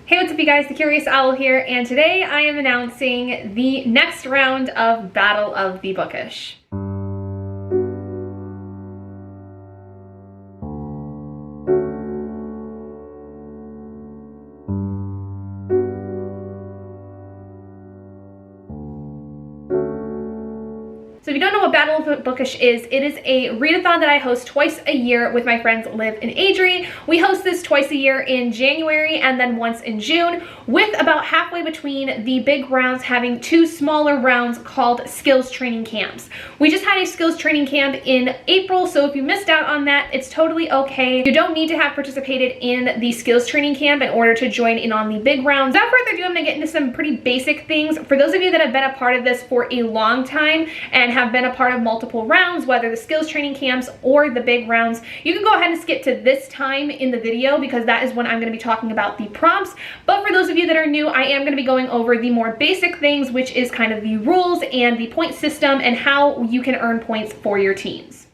Hey, what's up you guys, the Curious Owl here, and today I am announcing the next round of Battle of the Bookish. So if you don't know what Battle of the Bookish is, it is a readathon that I host twice a year with my friends Liv and Adri. We host this twice a year in January and then once in June, with about halfway between the big rounds having two smaller rounds called skills training camps. We just had a skills training camp in April, so if you missed out on that, it's totally okay. You don't need to have participated in the skills training camp in order to join in on the big rounds. Without further ado, I'm gonna get into some pretty basic things. For those of you that have been a part of this for a long time and have been a part of multiple rounds, whether the skills training camps or the big rounds, you can go ahead and skip to this time in the video because that is when I'm going to be talking about the prompts. But for those of you that are new, I am going to be going over the more basic things, which is kind of the rules and the point system and how you can earn points for your teams.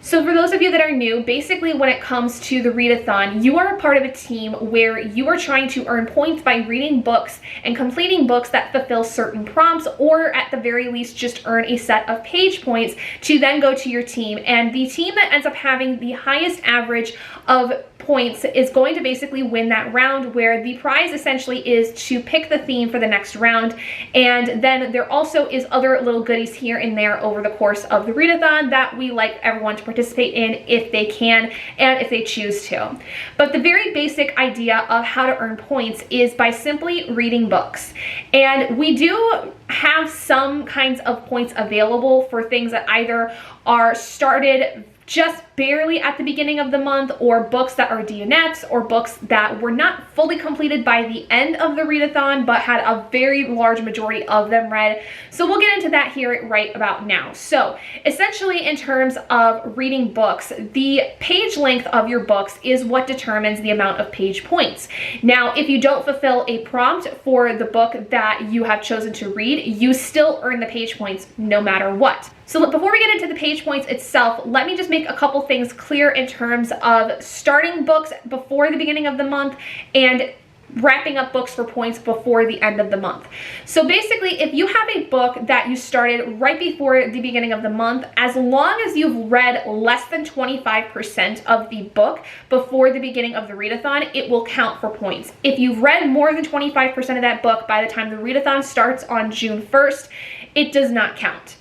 So for those of you that are new, basically when it comes to the readathon, you are a part of a team where you are trying to earn points by reading books and completing books that fulfill certain prompts, or at the very least just earn a set of page points to then go to your team. And the team that ends up having the highest average of points is going to basically win that round, where the prize essentially is to pick the theme for the next round. And then there also is other little goodies here and there over the course of the readathon that we like everyone to participate in if they can and if they choose to. But the very basic idea of how to earn points is by simply reading books. And we do have some kinds of points available for things that either are started just barely at the beginning of the month, or books that are DNFs, or books that were not fully completed by the end of the readathon but had a very large majority of them read. So we'll get into that here right about now. So essentially, in terms of reading books, the page length of your books is what determines the amount of page points. Now, if you don't fulfill a prompt for the book that you have chosen to read, you still earn the page points no matter what. So before we get into the page points itself, let me just make a couple things clear in terms of starting books before the beginning of the month and wrapping up books for points before the end of the month. So basically, if you have a book that you started right before the beginning of the month, as long as you've read less than 25% of the book before the beginning of the readathon, it will count for points. If you've read more than 25% of that book by the time the readathon starts on June 1st, it does not count.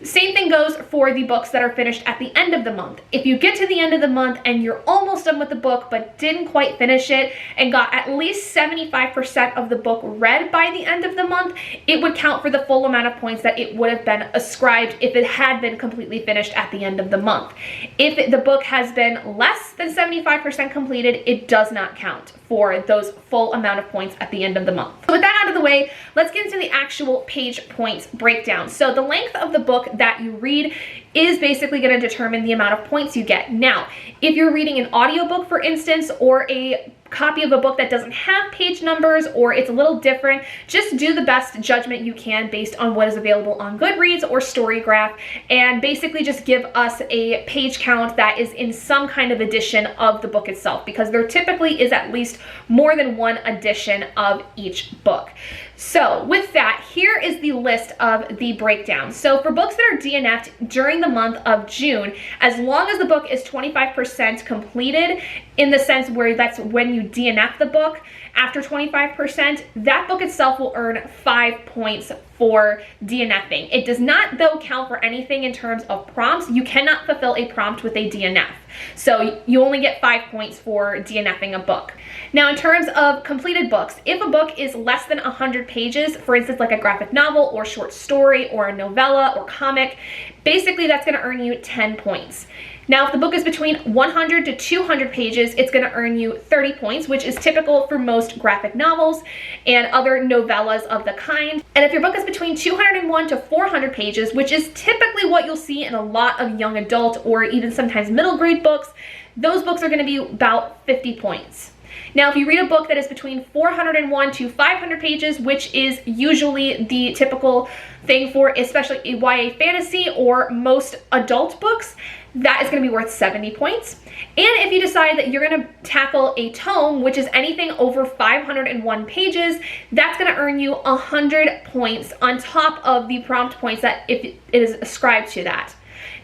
Same thing goes for the books that are finished at the end of the month. If you get to the end of the month and you're almost done with the book but didn't quite finish it and got at least 75% of the book read by the end of the month, it would count for the full amount of points that it would have been ascribed if it had been completely finished at the end of the month. If the book has been less than 75% completed, it does not count for those full amount of points at the end of the month. So with that out of the way, let's get into the actual page points breakdown. So the length of the book that you read is basically going to determine the amount of points you get. Now, if you're reading an audiobook, for instance, or a copy of a book that doesn't have page numbers, or it's a little different, just do the best judgment you can based on what is available on Goodreads or Storygraph, and basically just give us a page count that is in some kind of edition of the book itself, because there typically is at least more than one edition of each book. So with that, here is the list of the breakdown. So for books that are DNF'd during the month of June, as long as the book is 25% completed, in the sense where that's when you DNF the book, after 25%, that book itself will earn 5 points for DNFing. It does not, though, count for anything in terms of prompts. You cannot fulfill a prompt with a DNF. So you only get 5 points for DNFing a book. Now, in terms of completed books, if a book is less than 100 pages, for instance, like a graphic novel or short story or a novella or comic, basically that's going to earn you 10 points. Now, if the book is between 100 to 200 pages, it's going to earn you 30 points, which is typical for most graphic novels and other novellas of the kind. And if your book is between 201 to 400 pages, which is typically what you'll see in a lot of young adult or even sometimes middle grade books, those books are going to be about 50 points. Now, if you read a book that is between 401 to 500 pages, which is usually the typical thing for especially YA fantasy or most adult books, that is going to be worth 70 points. And if you decide that you're going to tackle a tome, which is anything over 501 pages, that's going to earn you 100 points on top of the prompt points that if it is ascribed to that.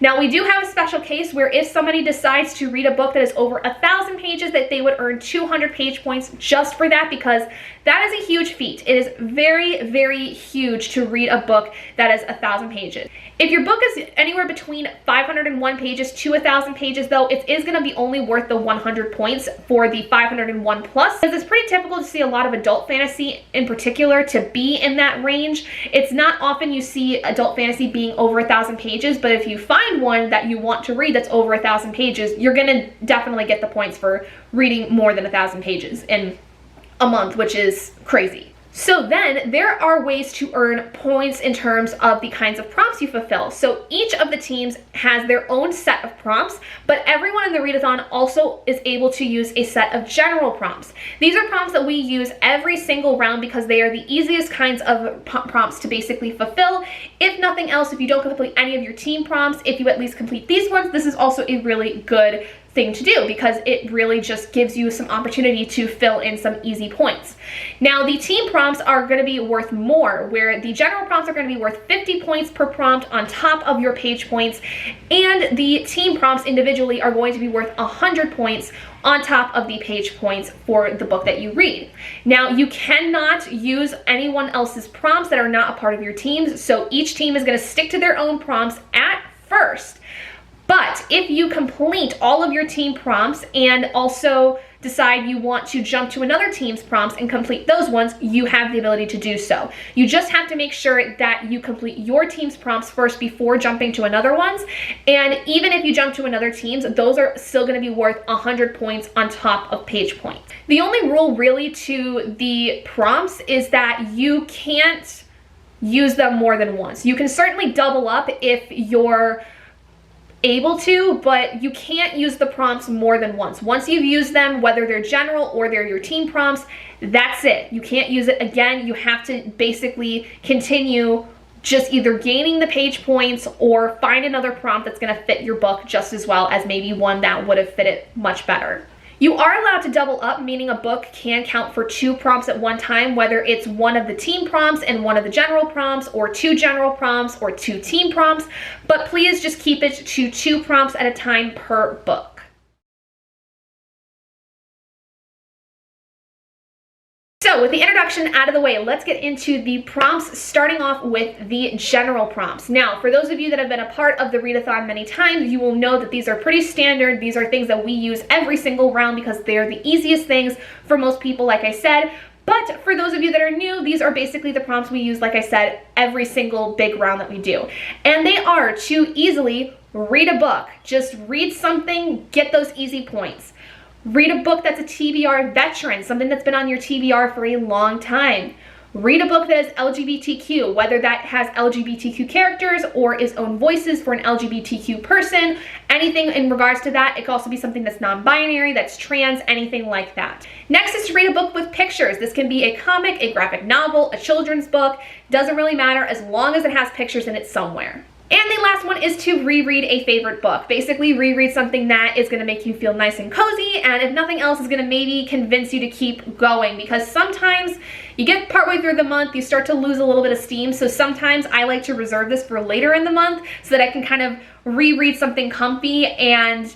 Now, we do have a special case where if somebody decides to read a book that is over 1,000 pages, that they would earn 200 page points just for that, because that is a huge feat. It is very, very huge to read a book that is 1,000 pages. If your book is anywhere between 501 pages to 1,000 pages, though, it is going to be only worth the 100 points for the 501 plus, because it's pretty typical to see a lot of adult fantasy in particular to be in that range. It's not often you see adult fantasy being over 1,000 pages, but if you find one that you want to read that's over 1,000 pages, you're going to definitely get the points for reading more than 1,000 pages in a month, which is crazy. So then there are ways to earn points in terms of the kinds of prompts you fulfill. So each of the teams has their own set of prompts, but everyone in the readathon also is able to use a set of general prompts. These are prompts that we use every single round because they are the easiest kinds of prompts to basically fulfill. If nothing else, if you don't complete any of your team prompts, if you at least complete these ones, this is also a really good thing to do because it really just gives you some opportunity to fill in some easy points. Now, the team prompts are going to be worth more, where the general prompts are going to be worth 50 points per prompt on top of your page points, and the team prompts individually are going to be worth 100 points on top of the page points for the book that you read. Now, you cannot use anyone else's prompts that are not a part of your teams, so each team is going to stick to their own prompts at first. But if you complete all of your team prompts and also decide you want to jump to another team's prompts and complete those ones, you have the ability to do so. You just have to make sure that you complete your team's prompts first before jumping to another ones. And even if you jump to another team's, those are still going to be worth 100 points on top of page points. The only rule really to the prompts is that you can't use them more than once. You can certainly double up if you're able to, but you can't use the prompts more than once. Once you've used them, whether they're general or they're your team prompts, that's it. You can't use it again. You have to basically continue just either gaining the page points or find another prompt that's going to fit your book just as well as maybe one that would have fit it much better. You are allowed to double up, meaning a book can count for 2 prompts at one time, whether it's one of the team prompts and one of the general prompts, or 2 general prompts or 2 team prompts, but please just keep it to 2 prompts at a time per book. So with the introduction out of the way, let's get into the prompts, starting off with the general prompts. Now, for those of you that have been a part of the readathon many times, you will know that these are pretty standard. These are things that we use every single round because they're the easiest things for most people, like I said. But for those of you that are new, these are basically the prompts we use, like I said, every single big round that we do. And they are to easily read a book. Just read something, get those easy points. Read a book that's a TBR veteran, something that's been on your TBR for a long time. Read a book that is LGBTQ, whether that has LGBTQ characters or its own voices for an LGBTQ person, anything in regards to that. It could also be something that's non-binary, that's trans, anything like that. Next is to read a book with pictures. This can be a comic, a graphic novel, a children's book. Doesn't really matter as long as it has pictures in it somewhere. And the last one is to reread a favorite book. Basically, reread something that is going to make you feel nice and cozy, and if nothing else, is going to maybe convince you to keep going, because sometimes you get partway through the month, you start to lose a little bit of steam, so sometimes I like to reserve this for later in the month so that I can kind of reread something comfy and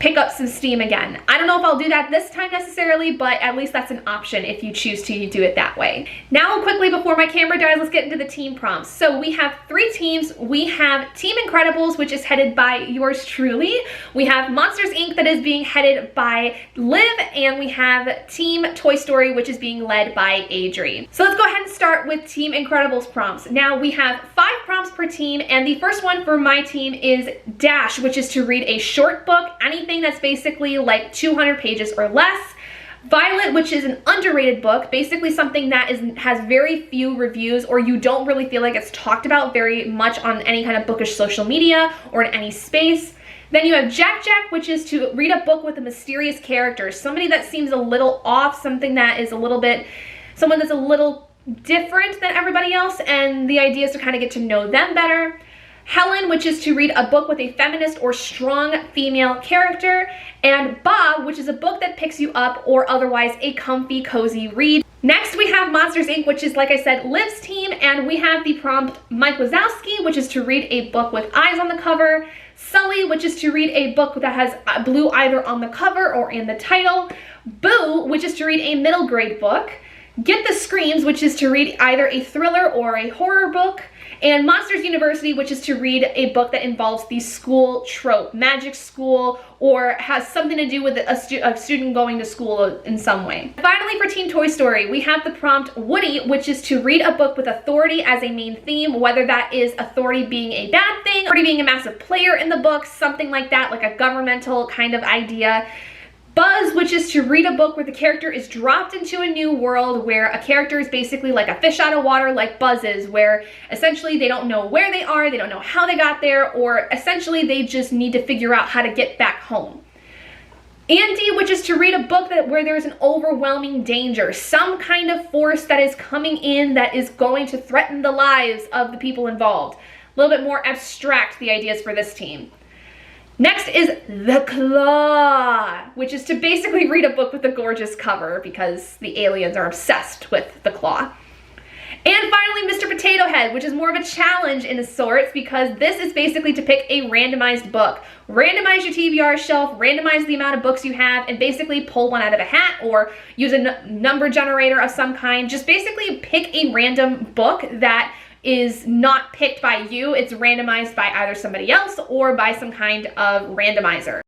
pick up some steam again. I don't know if I'll do that this time necessarily, but at least that's an option if you choose to do it that way. Now, quickly before my camera dies, let's get into the team prompts. So we have 3 teams. We have Team Incredibles, which is headed by yours truly. We have Monsters Inc. that is being headed by Liv, and we have Team Toy Story, which is being led by Adri. So let's go ahead and start with Team Incredibles prompts. Now we have 5 prompts per team, and the first one for my team is Dash, which is to read a short book, anything that's basically like 200 pages or less. Violet, which is an underrated book, basically something that has very few reviews, or you don't really feel like it's talked about very much on any kind of bookish social media or in any space. Then you have Jack Jack, which is to read a book with a mysterious character, somebody that seems a little off, something that is a little bit, someone that's a little different than everybody else, and the idea is to kind of get to know them better. Helen, which is to read a book with a feminist or strong female character, and Bob, which is a book that picks you up or otherwise a comfy, cozy read. Next, we have Monsters, Inc., which is, like I said, Liv's team, and we have the prompt Mike Wazowski, which is to read a book with eyes on the cover, Sully, which is to read a book that has blue either on the cover or in the title, Boo, which is to read a middle grade book, Get the Screams, which is to read either a thriller or a horror book, and Monsters University, which is to read a book that involves the school trope, magic school, or has something to do with a student going to school in some way. Finally, for Teen Toy Story, we have the prompt Woody, which is to read a book with authority as a main theme, whether that is authority being a bad thing, authority being a massive player in the book, something like that, like a governmental kind of idea. Buzz, which is to read a book where the character is dropped into a new world where a character is basically like a fish out of water, like Buzz is, where essentially they don't know where they are, they don't know how they got there, or essentially they just need to figure out how to get back home. Andy, which is to read a book where there's an overwhelming danger, some kind of force that is coming in that is going to threaten the lives of the people involved. A little bit more abstract, the ideas for this team. Next is The Claw, which is to basically read a book with a gorgeous cover because the aliens are obsessed with the claw. And finally, Mr. Potato Head, which is more of a challenge in sorts because this is basically to pick a randomized book. Randomize your TBR shelf, randomize the amount of books you have, and basically pull one out of a hat or use a number generator of some kind. Just basically pick a random book that is not picked by you. It's randomized by either somebody else or by some kind of randomizer.